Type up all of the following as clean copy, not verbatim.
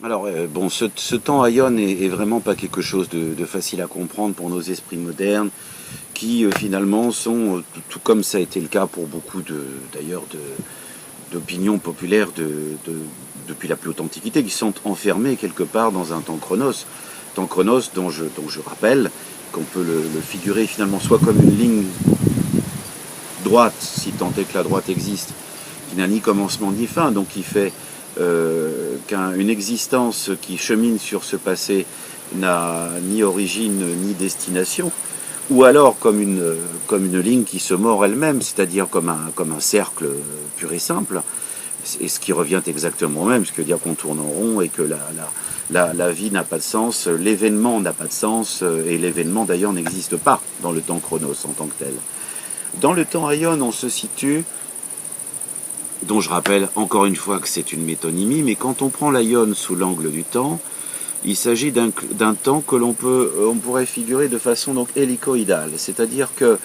Alors, bon, ce temps Aion est vraiment pas quelque chose de facile à comprendre pour nos esprits modernes, qui finalement sont, tout comme ça a été le cas pour beaucoup d'ailleurs d'opinions populaires depuis la plus haute antiquité, qui sont enfermés quelque part dans un temps chronos. Temps chronos dont je rappelle qu'on peut le figurer finalement soit comme une ligne droite, si tant est que la droite existe, qui n'a ni commencement ni fin, donc qui fait qu'une existence qui chemine sur ce passé n'a ni origine ni destination, ou alors comme une ligne qui se mord elle-même, c'est-à-dire comme un cercle pur et simple, et ce qui revient exactement au même, ce qui veut dire qu'on tourne en rond et que la vie n'a pas de sens, l'événement n'a pas de sens, et l'événement d'ailleurs n'existe pas dans le temps chronos en tant que tel. Dans le temps Aion, on se situe, dont je rappelle encore une fois que c'est une métonymie, mais quand on prend l'Aion sous l'angle du temps, il s'agit d'un temps que on pourrait figurer de façon donc hélicoïdale, c'est-à-dire qu'il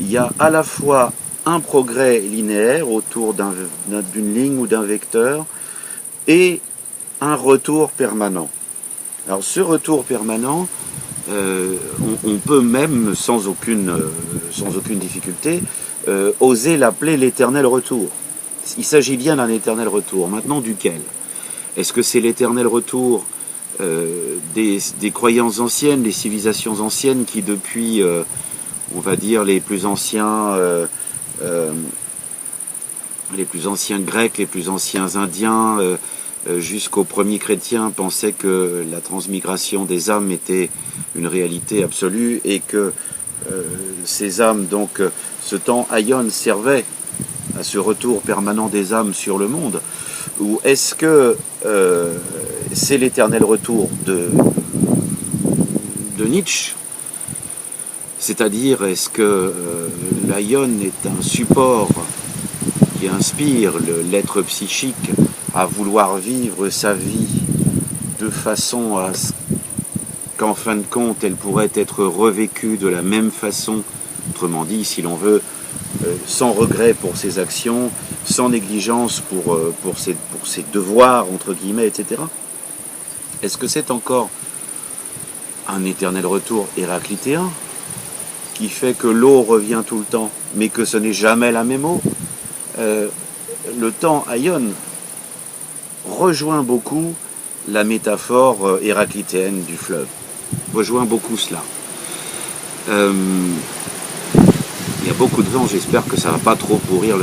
y a à la fois un progrès linéaire autour d'une ligne ou d'un vecteur et un retour permanent. Alors ce retour permanent, on peut même sans aucune difficulté oser l'appeler l'éternel retour. Il s'agit bien d'un éternel retour. Maintenant, duquel? Est-ce que c'est l'éternel retour des croyances anciennes, des civilisations anciennes qui depuis, on va dire, les plus anciens Grecs, les plus anciens Indiens, jusqu'aux premiers chrétiens pensaient que la transmigration des âmes était une réalité absolue et que ces âmes, donc ce temps Aion servait à ce retour permanent des âmes sur le monde? Ou est-ce que c'est l'éternel retour de Nietzsche? C'est-à-dire, est-ce que l'Aion est un support qui inspire l'être psychique à vouloir vivre sa vie de façon à ce qu'en fin de compte, elle pourrait être revécue de la même façon, autrement dit, si l'on veut, sans regret pour ses actions, sans négligence pour ses devoirs, entre guillemets, etc. Est-ce que c'est encore un éternel retour héraclitéen qui fait que l'eau revient tout le temps, mais que ce n'est jamais la même eau? Le temps Aion rejoint beaucoup la métaphore héraclitéenne du fleuve, rejoint beaucoup cela. Il y a beaucoup de vent, j'espère que ça ne va pas trop pourrir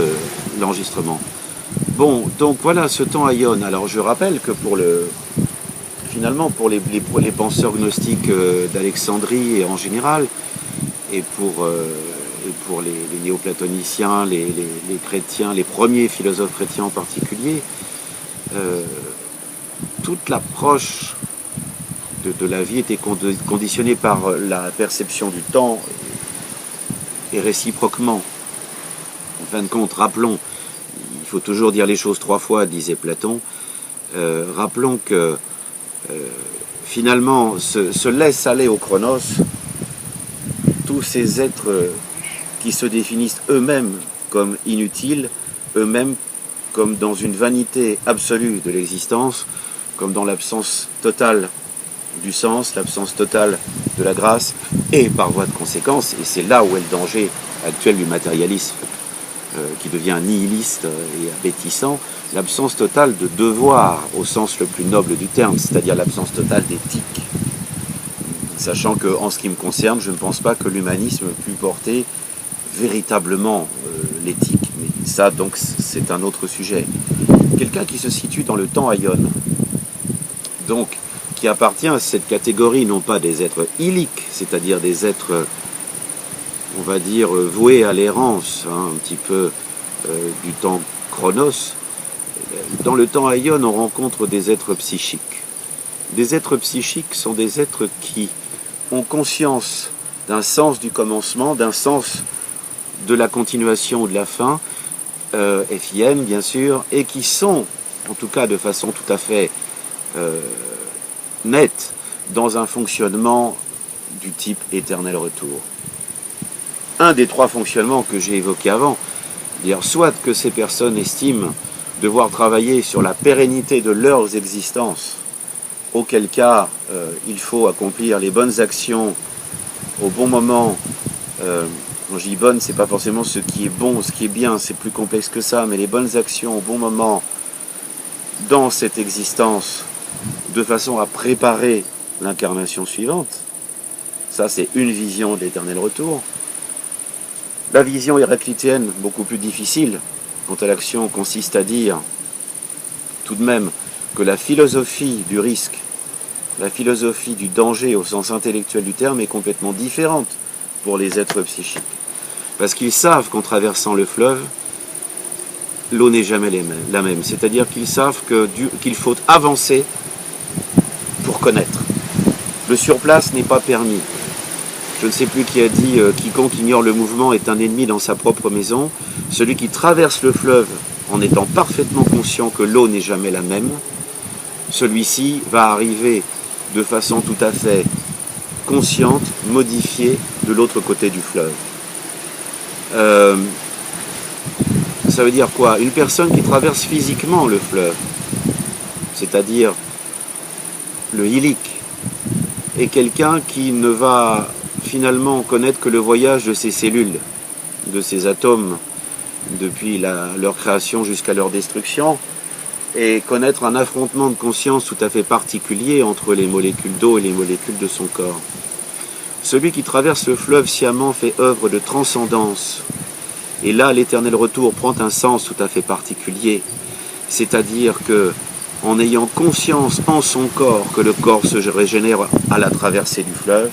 l'enregistrement. Bon, donc voilà ce temps Aion. Alors je rappelle que finalement pour les penseurs gnostiques d'Alexandrie et en général, et pour les néoplatoniciens, les chrétiens, les premiers philosophes chrétiens en particulier, toute l'approche de la vie était conditionnée par la perception du temps et réciproquement. En fin de compte, rappelons, il faut toujours dire les choses 3 fois, disait Platon, rappelons que finalement se laissent aller au chronos tous ces êtres qui se définissent eux-mêmes comme inutiles, eux-mêmes comme dans une vanité absolue de l'existence, comme dans l'absence totale du sens, l'absence totale de la grâce, et par voie de conséquence, et c'est là où est le danger actuel du matérialisme, qui devient nihiliste et abétissant, l'absence totale de devoir au sens le plus noble du terme, c'est-à-dire l'absence totale d'éthique. Sachant que, en ce qui me concerne, je ne pense pas que l'humanisme puisse porter véritablement l'éthique. Mais ça, donc, c'est un autre sujet. Quelqu'un qui se situe dans le temps Aion, donc, qui appartient à cette catégorie, non pas des êtres illiques, c'est-à-dire des êtres, on va dire, voués à l'errance, un petit peu du temps chronos. Dans le temps Aion, on rencontre des êtres psychiques. Des êtres psychiques sont des êtres qui ont conscience d'un sens du commencement, d'un sens de la continuation ou de la fin, FIM bien sûr, et qui sont, en tout cas de façon tout à fait nette, dans un fonctionnement du type éternel retour. Un des 3 fonctionnements que j'ai évoqués avant, dire soit que ces personnes estiment devoir travailler sur la pérennité de leurs existences, auquel cas il faut accomplir les bonnes actions au bon moment. Quand je dis bonne, c'est pas forcément ce qui est bon, ce qui est bien, c'est plus complexe que ça, mais les bonnes actions au bon moment dans cette existence, de façon à préparer l'incarnation suivante. Ça, c'est une vision de l'éternel retour. La vision héraclitéenne, beaucoup plus difficile, quant à l'action, consiste à dire tout de même que la philosophie du risque, la philosophie du danger au sens intellectuel du terme est complètement différente pour les êtres psychiques. Parce qu'ils savent qu'en traversant le fleuve, l'eau n'est jamais la même. C'est-à-dire qu'ils savent qu'il faut avancer pour connaître. Le surplace n'est pas permis. Je ne sais plus qui a dit quiconque ignore le mouvement est un ennemi dans sa propre maison. Celui qui traverse le fleuve en étant parfaitement conscient que l'eau n'est jamais la même, celui-ci va arriver de façon tout à fait consciente, modifiée de l'autre côté du fleuve. Ça veut dire quoi? Une personne qui traverse physiquement le fleuve, c'est-à-dire le Hilik, est quelqu'un qui ne va finalement connaître que le voyage de ses cellules, de ses atomes, depuis leur création jusqu'à leur destruction, et connaître un affrontement de conscience tout à fait particulier entre les molécules d'eau et les molécules de son corps. Celui qui traverse le fleuve sciemment fait œuvre de transcendance. Et là, l'éternel retour prend un sens tout à fait particulier. C'est-à-dire que, en ayant conscience en son corps que le corps se régénère à la traversée du fleuve,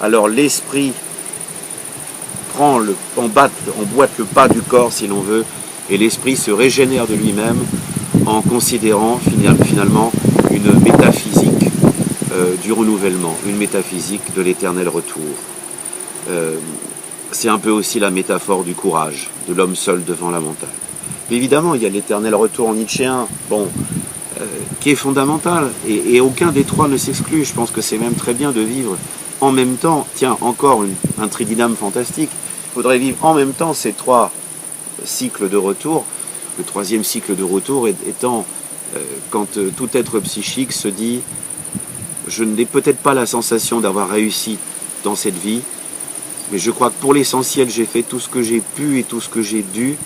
alors l'esprit emboîte le pas du corps, si l'on veut, et l'esprit se régénère de lui-même en considérant finalement une métaphysique du renouvellement, une métaphysique de l'éternel retour. C'est un peu aussi la métaphore du courage, de l'homme seul devant la montagne. Mais évidemment, il y a l'éternel retour nietzschéen, qui est fondamental, et aucun des trois ne s'exclut. Je pense que c'est même très bien de vivre en même temps, tiens, encore un tridyname fantastique, il faudrait vivre en même temps ces trois cycles de retour, le troisième cycle de retour étant quand tout être psychique se dit « Je n'ai peut-être pas la sensation d'avoir réussi dans cette vie, mais je crois que pour l'essentiel, j'ai fait tout ce que j'ai pu et tout ce que j'ai dû,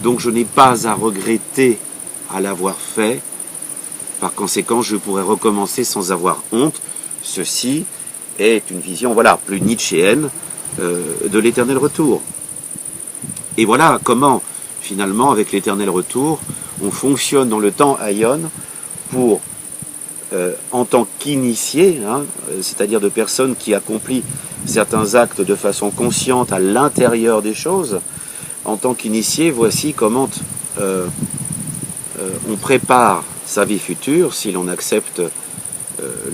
donc je n'ai pas à regretter à l'avoir fait. Par conséquent, je pourrais recommencer sans avoir honte. » Ceci est une vision, plus nietzschéenne de l'éternel retour. Et voilà comment, finalement, avec l'éternel retour, on fonctionne dans le temps Aion pour, en tant qu'initié, c'est-à-dire de personnes qui accomplissent certains actes de façon consciente à l'intérieur des choses, en tant qu'initié, voici comment on prépare sa vie future, si l'on accepte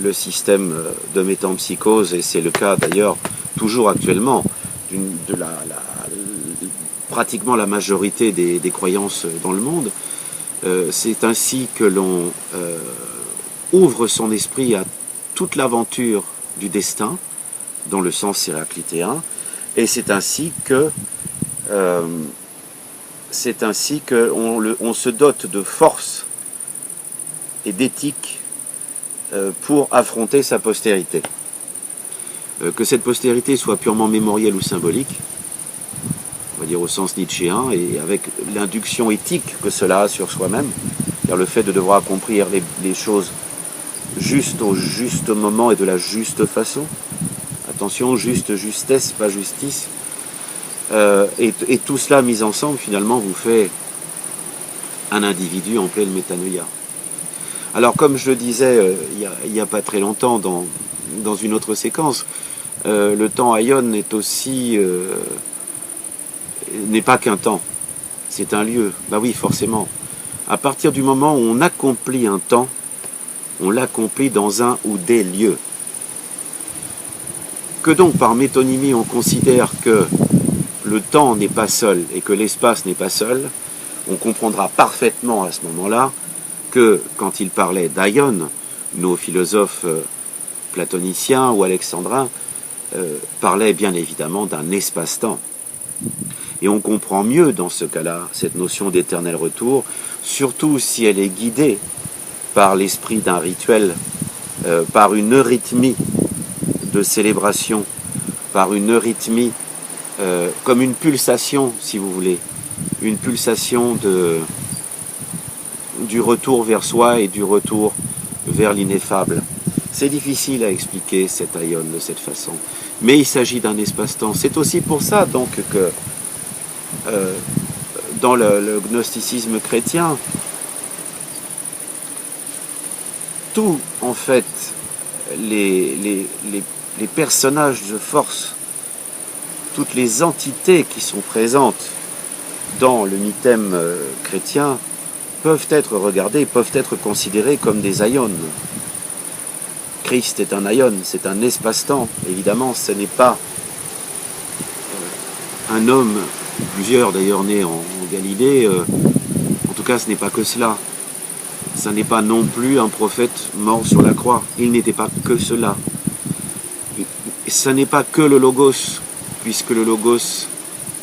le système de métempsychose, et c'est le cas d'ailleurs toujours actuellement, pratiquement la majorité des croyances dans le monde. C'est ainsi que l'on ouvre son esprit à toute l'aventure du destin, dans le sens héraclitéen, et c'est ainsi que on se dote de force et d'éthique pour affronter sa postérité. Que cette postérité soit purement mémorielle ou symbolique, on va dire au sens nietzschéen, et avec l'induction éthique que cela a sur soi-même, c'est-à-dire le fait de devoir accomplir les choses juste au juste moment et de la juste façon. Attention, justesse, pas justice. Et tout cela mis ensemble, finalement, vous fait un individu en pleine métanoïa. Alors, comme je le disais il n'y a pas très longtemps dans une autre séquence, le temps Aion est aussi n'est pas qu'un temps, c'est un lieu. Oui, forcément. À partir du moment où on accomplit un temps, on l'accomplit dans un ou des lieux. Que donc par métonymie on considère que le temps n'est pas seul et que l'espace n'est pas seul, on comprendra parfaitement à ce moment-là que quand il parlait d'Aion, nos philosophes platoniciens ou alexandrins parlaient bien évidemment d'un espace-temps. Et on comprend mieux dans ce cas-là cette notion d'éternel retour, surtout si elle est guidée par l'esprit d'un rituel par une eurythmie de célébration, par une eurythmie comme une pulsation, si vous voulez, une pulsation du retour vers soi et du retour vers l'ineffable. C'est difficile à expliquer cet aion de cette façon, mais il s'agit d'un espace-temps. C'est aussi pour ça donc que dans le gnosticisme chrétien, tout en fait les personnages de force, toutes les entités qui sont présentes dans le mythème chrétien peuvent être regardées, peuvent être considérées comme des aions. Christ est un aion, c'est un espace-temps. Évidemment, ce n'est pas un homme, plusieurs d'ailleurs nés en Galilée, en tout cas ce n'est pas que cela. Ce n'est pas non plus un prophète mort sur la croix. Il n'était pas que cela. Ce n'est pas que le Logos, puisque le Logos,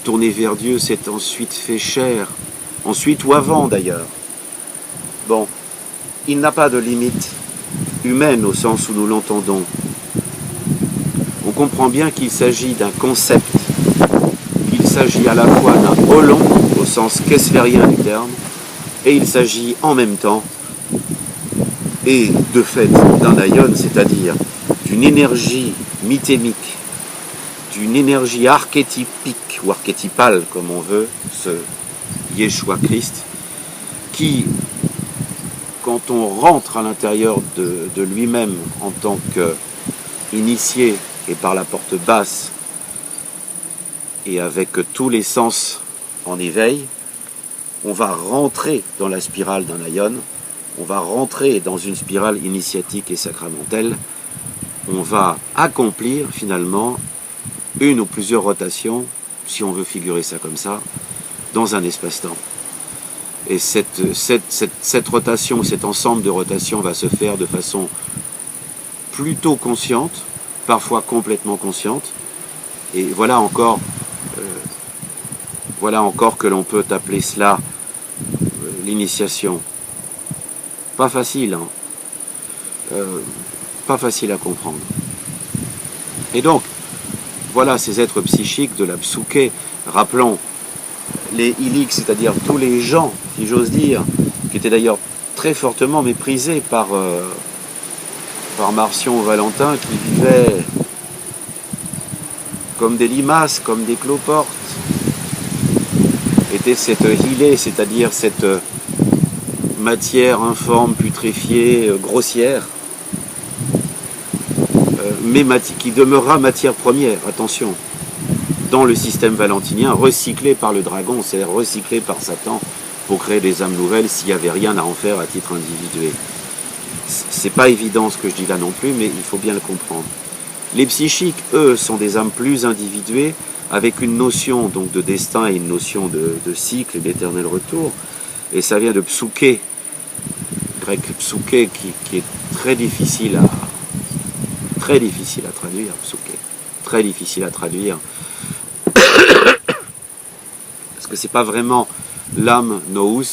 tourné vers Dieu, s'est ensuite fait chair. Ensuite ou avant d'ailleurs. Bon, il n'a pas de limite humaine au sens où nous l'entendons. On comprend bien qu'il s'agit d'un concept, qu'il s'agit à la fois d'un holon, au sens kesslérien du terme, et il s'agit en même temps, et de fait, d'un aion, c'est-à-dire d'une énergie mythémique, d'une énergie archétypique ou archétypale, comme on veut, ce Yeshua Christ, qui, quand on rentre à l'intérieur de lui-même en tant qu'initié et par la porte basse et avec tous les sens en éveil, on va rentrer dans la spirale d'un aion, on va rentrer dans une spirale initiatique et sacramentelle, on va accomplir finalement une ou plusieurs rotations, si on veut figurer ça comme ça, dans un espace-temps. Et cette rotation, cet ensemble de rotations va se faire de façon plutôt consciente, parfois complètement consciente. Et voilà encore que l'on peut appeler cela l'initiation. Pas facile, hein. Pas facile à comprendre. Et donc, voilà ces êtres psychiques de la psuké, rappelons les iliques, c'est-à-dire tous les gens, si j'ose dire, qui étaient d'ailleurs très fortement méprisés par Marcion Valentin, qui vivaient comme des limaces, comme des cloportes, était cette hilée, c'est-à-dire cette matière informe, putréfiée, grossière, mais qui demeurera matière première, attention, dans le système valentinien, recyclé par le dragon, c'est-à-dire recyclé par Satan pour créer des âmes nouvelles s'il n'y avait rien à en faire à titre individuel. C'est pas évident ce que je dis là non plus, mais il faut bien le comprendre. Les psychiques, eux, sont des âmes plus individuées, avec une notion donc de destin et une notion de cycle et d'éternel retour, et ça vient de psuké, grec psuké, qui est très difficile à traduire, psuké, très difficile à traduire, parce que c'est pas vraiment l'âme nous,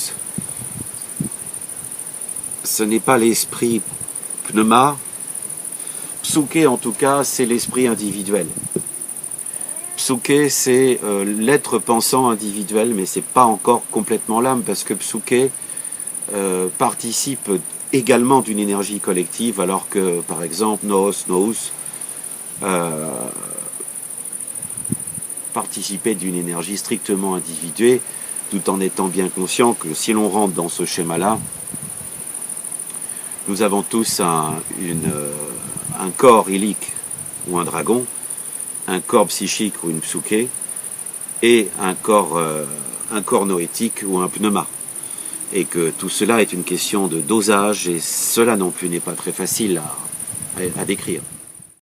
ce n'est pas l'esprit pneuma. Psuké, en tout cas, c'est l'esprit individuel. Psuké, c'est l'être pensant individuel, mais c'est pas encore complètement l'âme, parce que Psuké participe également d'une énergie collective, alors que, par exemple, nous participait d'une énergie strictement individuée, tout en étant bien conscient que si l'on rentre dans ce schéma-là, nous avons tous un corps ilique ou un dragon, un corps psychique ou une psuké, et un corps noétique ou un pneuma. Et que tout cela est une question de dosage, et cela non plus n'est pas très facile à décrire.